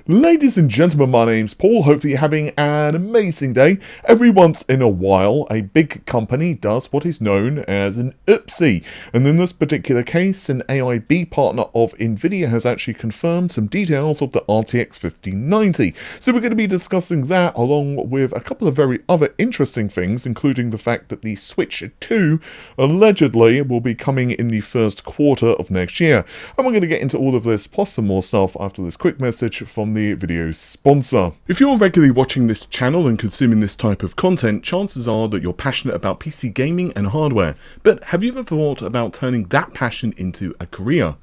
Ladies and gentlemen, my name's Paul. Hopefully you're having an amazing day. Every once in a while, a big company does what is known as an oopsie. And in this particular case, an AIB partner of NVIDIA has actually confirmed some details of the RTX 5090. So we're going to be discussing that along with a couple of very other interesting things, including the fact that the Switch 2 allegedly will be coming in the first quarter of next year. And we're going to get into all of this plus some more stuff after this quick message from the video's sponsor. If you're regularly watching this channel and consuming this type of content, chances are that you're passionate about PC gaming and hardware. But have you ever thought about turning that passion into a career?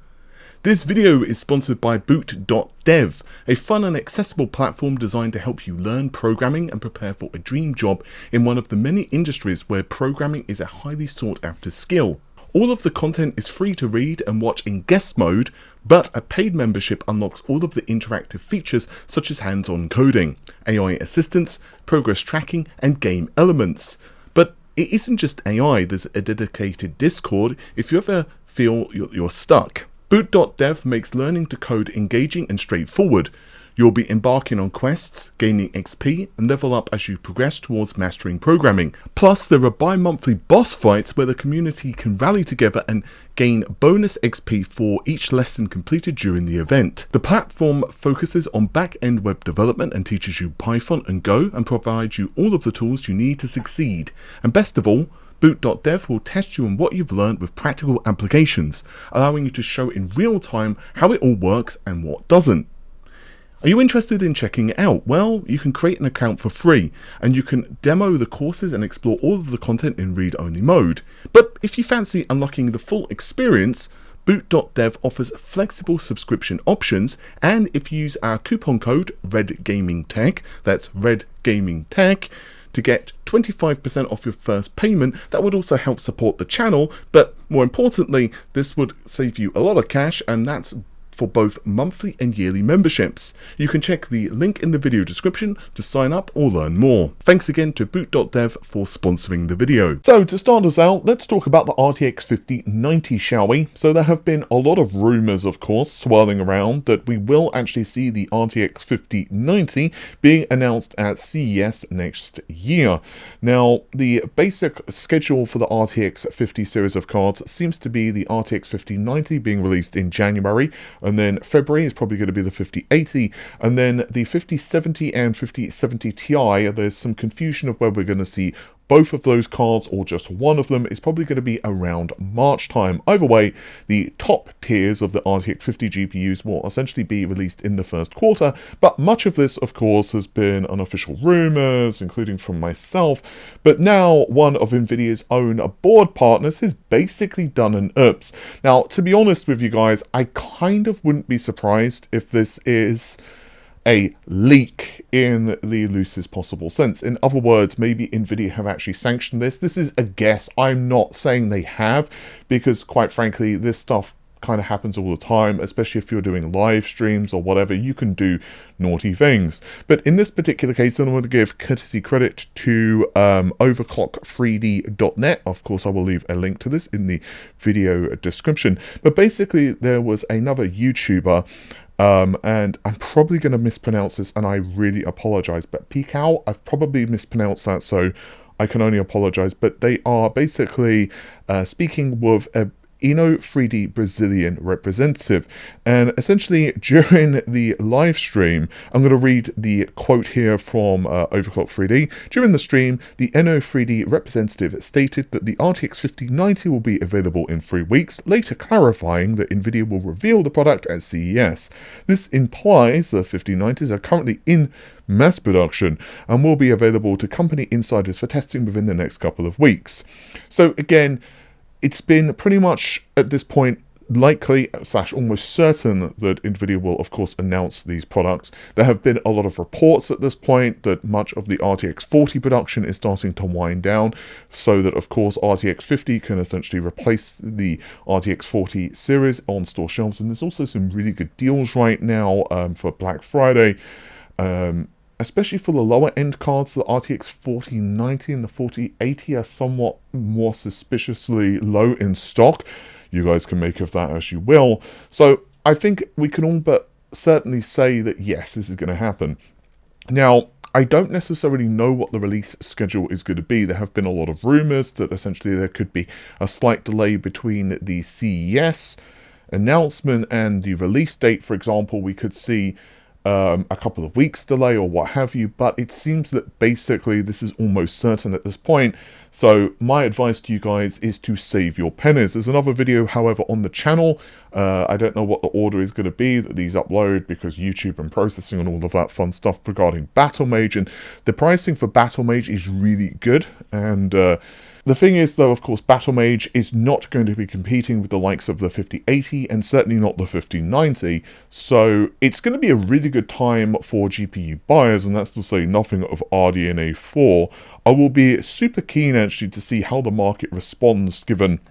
This video is sponsored by Boot.dev, a fun and accessible platform designed to help you learn programming and prepare for a dream job in one of the many industries where programming is a highly sought after skill. All of the content is free to read and watch in guest mode, but a paid membership unlocks all of the interactive features such as hands-on coding, AI assistance, progress tracking, and game elements. But it isn't just AI, there's a dedicated Discord if you ever feel you're stuck. Boot.dev makes learning to code engaging and straightforward. You'll be embarking on quests, gaining XP, and level up as you progress towards mastering programming. Plus, there are bi-monthly boss fights where the community can rally together and gain bonus XP for each lesson completed during the event. The platform focuses on back-end web development and teaches you Python and Go and provides you all of the tools you need to succeed. And best of all, Boot.dev will test you on what you've learned with practical applications, allowing you to show in real time how it all works and what doesn't. Are you interested in checking it out? Well, you can create an account for free, and you can demo the courses and explore all of the content in read-only mode. But if you fancy unlocking the full experience, Boot.dev offers flexible subscription options, and if you use our coupon code REDGAMINGTECH, that's REDGAMINGTECH, to get 25% off your first payment, that would also help support the channel, but more importantly, this would save you a lot of cash, and that's for both monthly and yearly memberships. You can check the link in the video description to sign up or learn more. Thanks again to Boot.dev for sponsoring the video. So to start us out, let's talk about the RTX 5090, shall we? So there have been a lot of rumours, of course, swirling around that we will actually see the RTX 5090 being announced at CES next year. Now, the basic schedule for the RTX 50 series of cards seems to be the RTX 5090 being released in January, and then February is probably going to be the 5080, and then the 5070 and 5070 Ti, there's some confusion of where we're going to see both of those cards or just one of them. Is probably going to be around March time. Either way, the top tiers of the RTX 50 GPUs will essentially be released in the first quarter, but much of this, of course, has been unofficial rumors, including from myself. But now one of NVIDIA's own board partners has basically done an oops. Now, to be honest with you guys, I kind of wouldn't be surprised if this is a leak in the loosest possible sense. In other words, maybe NVIDIA have actually sanctioned this. This is a guess. I'm not saying they have, because quite frankly, this stuff kind of happens all the time, especially if you're doing live streams or whatever. You can do naughty things. But in this particular case, I want to give courtesy credit to overclock3d.net. Of course, I will leave a link to this in the video description. But basically, there was another YouTuber, and I'm probably going to mispronounce this, and I really apologize, but Pikau, I've probably mispronounced that, so I can only apologize. But they are basically speaking with a Eno3D Brazilian representative, and essentially during the live stream, I'm going to read the quote here from Overclock3D. During the stream, the Eno3D representative stated that the RTX 5090 will be available in 3 weeks, later clarifying that NVIDIA will reveal the product at CES. This implies the 5090s are currently in mass production and will be available to company insiders for testing within the next couple of weeks. So again, it's been pretty much at this point likely / almost certain that NVIDIA will of course announce these products. There have been a lot of reports at this point that much of the RTX 40 production is starting to wind down, so that of course RTX 50 can essentially replace the RTX 40 series on store shelves. And there's also some really good deals right now for Black Friday, especially for the lower end cards. The RTX 4090 and the 4080 are somewhat more suspiciously low in stock. You guys can make of that as you will. So I think we can all but certainly say that yes, this is going to happen. Now, I don't necessarily know what the release schedule is going to be. There have been a lot of rumors that essentially there could be a slight delay between the CES announcement and the release date. For example, we could see a couple of weeks delay or what have you, but it seems that basically this is almost certain at this point. So my advice to you guys is to save your pennies. There's another video, however, on the channel. I don't know what the order is going to be that these upload, because YouTube and processing and all of that fun stuff regarding Battle Mage, and the pricing for Battle Mage is really good. And the thing is, though, of course, Battle Mage is not going to be competing with the likes of the 5080 and certainly not the 5090, so it's going to be a really good time for GPU buyers, and that's to say nothing of RDNA 4. I will be super keen, actually, to see how the market responds, given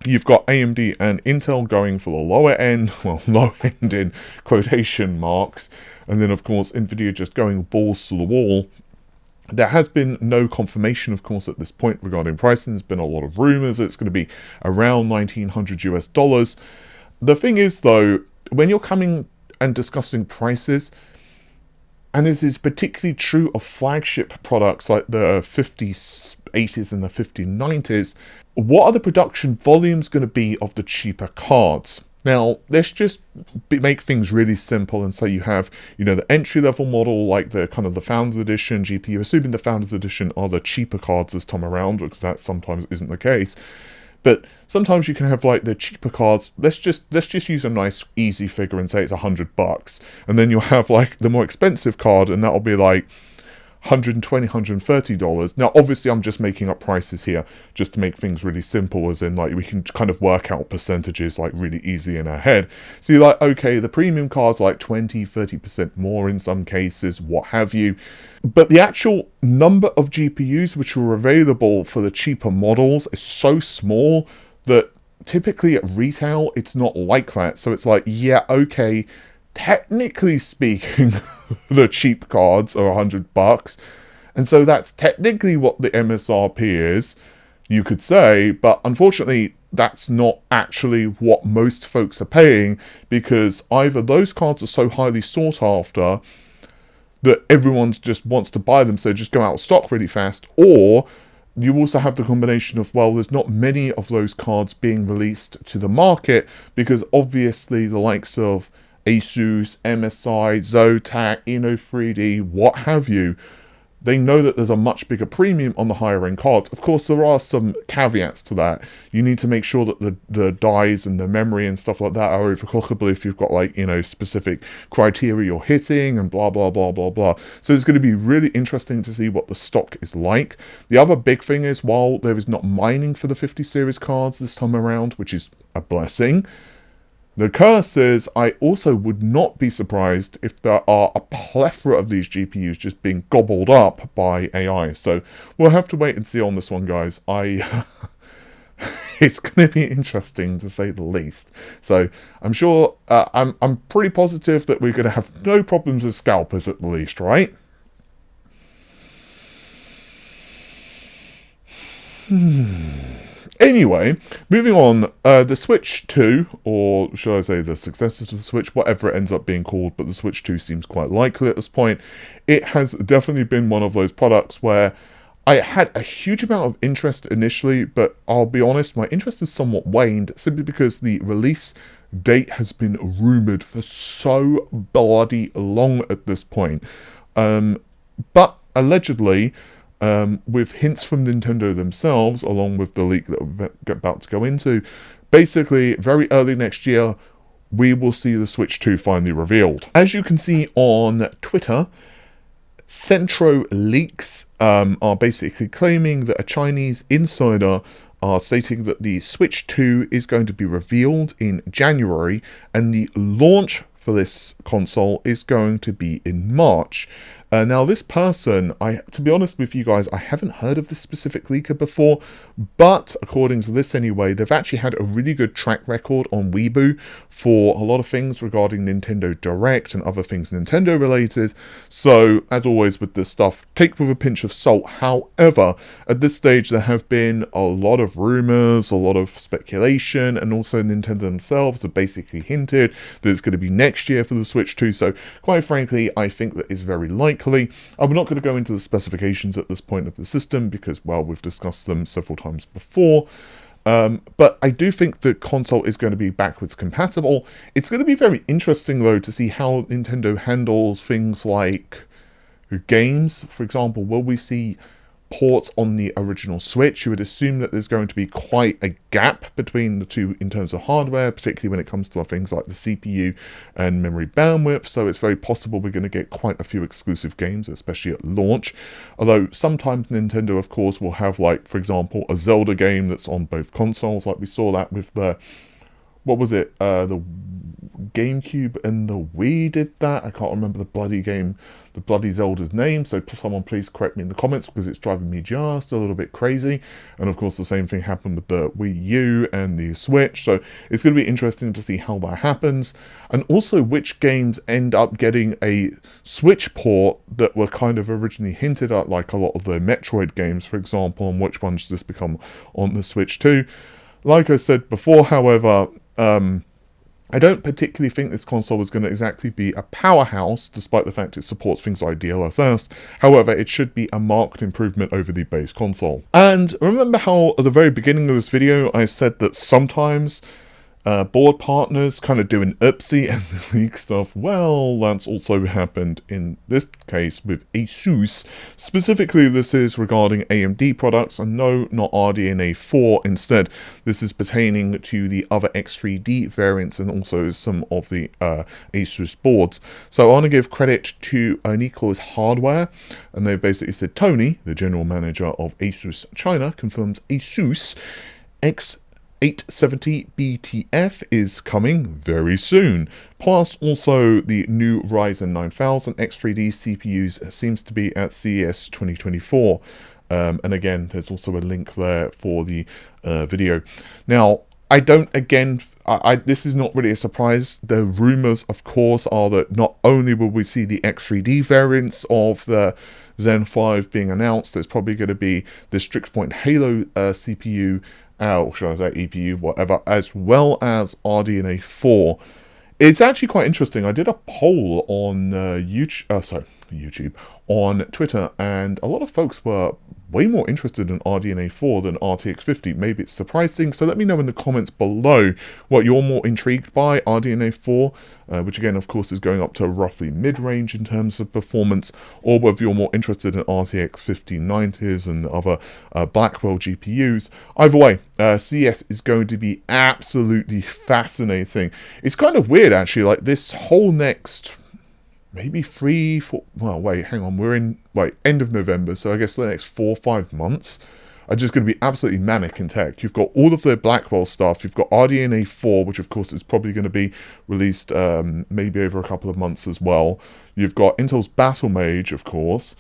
you've got AMD and Intel going for the lower end, well, low end in quotation marks, and then, of course, NVIDIA just going balls to the wall. There has been no confirmation, of course, at this point regarding pricing. There's been a lot of rumors it's going to be around $1,900 US. The thing is, though, when you're coming and discussing prices, and this is particularly true of flagship products like the 5080s and the 5090s, what are the production volumes going to be of the cheaper cards? Now, let's just make things really simple and say you have, you know, the entry-level model, like the kind of the Founders Edition GPU, assuming the Founders Edition are the cheaper cards this time around, because that sometimes isn't the case. But sometimes you can have like the cheaper cards. Let's just use a nice easy figure and say it's $100, and then you'll have like the more expensive card, and that'll be like $120, $130. Now, obviously, I'm just making up prices here just to make things really simple, as in, like, we can kind of work out percentages, like, really easy in our head. So you're like, okay, the premium cards like 20, 30% more in some cases, what have you. But the actual number of GPUs which are available for the cheaper models is so small that typically at retail, it's not like that. So it's like, yeah, okay, technically speaking, the cheap cards are $100, and so that's technically what the MSRP is, you could say, but unfortunately that's not actually what most folks are paying, because either those cards are so highly sought after that everyone just wants to buy them, so just go out of stock really fast, or you also have the combination of, well, there's not many of those cards being released to the market, because obviously the likes of Asus, MSI, Zotac, Inno3D, what have you, they know that there's a much bigger premium on the higher end cards. Of course, there are some caveats to that. You need to make sure that the dies and the memory and stuff like that are overclockable if you've got, like, you know, specific criteria you're hitting and blah, blah, blah, blah, blah. So it's going to be really interesting to see what the stock is like. The other big thing is, while there is not mining for the 50 series cards this time around, which is a blessing, the curse is, I also would not be surprised if there are a plethora of these GPUs just being gobbled up by AI. So we'll have to wait and see on this one, guys. It's going to be interesting, to say the least. So I'm sure, I'm pretty positive that we're going to have no problems with scalpers at the least, right? Anyway, moving on, the Switch 2, or should I say the successor to the Switch, whatever it ends up being called, but the Switch 2 seems quite likely at this point. It has definitely been one of those products where I had a huge amount of interest initially, but I'll be honest, my interest has somewhat waned, simply because the release date has been rumoured for so bloody long at this point. But allegedly, with hints from Nintendo themselves, along with the leak that we're about to go into, basically, very early next year, we will see the Switch 2 finally revealed. As you can see on Twitter, Centro Leaks are basically claiming that a Chinese insider are stating that the Switch 2 is going to be revealed in January, and the launch for this console is going to be in March. Now, this person, to be honest with you guys, I haven't heard of this specific leaker before, but according to this anyway, they've actually had a really good track record on Weibo for a lot of things regarding Nintendo Direct and other things Nintendo related. So, as always with this stuff, take with a pinch of salt. However, at this stage, there have been a lot of rumors, a lot of speculation, and also Nintendo themselves have basically hinted that it's going to be next year for the Switch 2. So, quite frankly, I think that is very likely. I'm not going to go into the specifications at this point of the system because, well, we've discussed them several times before. But I do think the console is going to be backwards compatible. It's going to be very interesting, though, to see how Nintendo handles things like games. For example, will we see ports on the original Switch? You would assume that there's going to be quite a gap between the two in terms of hardware, particularly when it comes to things like the CPU and memory bandwidth, so it's very possible we're going to get quite a few exclusive games, especially at launch. Although sometimes Nintendo, of course, will have, like, for example, a Zelda game that's on both consoles, like we saw that with the, what was it, the GameCube and the Wii did that. I can't remember the bloody game, the bloody Zelda's name, so someone please correct me in the comments because it's driving me just a little bit crazy. And of course the same thing happened with the Wii U and the Switch, so it's going to be interesting to see how that happens, and also which games end up getting a Switch port that were kind of originally hinted at, like a lot of the Metroid games, for example, and which ones just become on the Switch too. Like I said before, however, I don't particularly think this console is going to exactly be a powerhouse, despite the fact it supports things like DLSS. However, it should be a marked improvement over the base console. And remember how at the very beginning of this video I said that sometimes board partners kind of do an oopsie and leak stuff? Well, that's also happened in this case with ASUS. Specifically, this is regarding AMD products, and no, not RDNA 4. Instead, this is pertaining to the other X3D variants and also some of the ASUS boards. So I want to give credit to Nico's Hardware, and they've basically said, Tony, the general manager of ASUS China, confirms ASUS X870 BTF is coming very soon. Plus, also the new Ryzen 9000 X3D CPUs seems to be at CES 2024. And again, there's also a link there for the video. Now, I don't, again, this is not really a surprise. The rumors, of course, are that not only will we see the X3D variants of the Zen 5 being announced, there's probably going to be the Strix Point Halo CPU, or should I say EPU, whatever, as well as RDNA 4. It's actually quite interesting. I did a poll on YouTube, on Twitter, and a lot of folks were way more interested in RDNA 4 than RTX 50. Maybe it's surprising, so let me know in the comments below what you're more intrigued by, RDNA 4, which again, of course, is going up to roughly mid-range in terms of performance, or whether you're more interested in RTX 5090s and other Blackwell GPUs. Either way, CES is going to be absolutely fascinating. It's kind of weird, actually, like this whole next maybe 3, 4, well, wait, hang on, we're in, end of November, so I guess the next 4 or 5 months are just going to be absolutely manic in tech. You've got all of the Blackwell stuff, you've got RDNA 4, which of course is probably going to be released maybe over a couple of months as well. You've got Intel's Battle Mage, of course.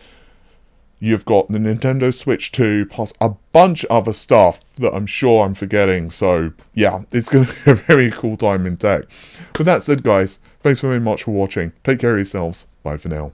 You've got the Nintendo Switch 2, plus a bunch of other stuff that I'm sure I'm forgetting. So, yeah, it's going to be a very cool time in tech. With that said, guys, thanks very much for watching. Take care of yourselves. Bye for now.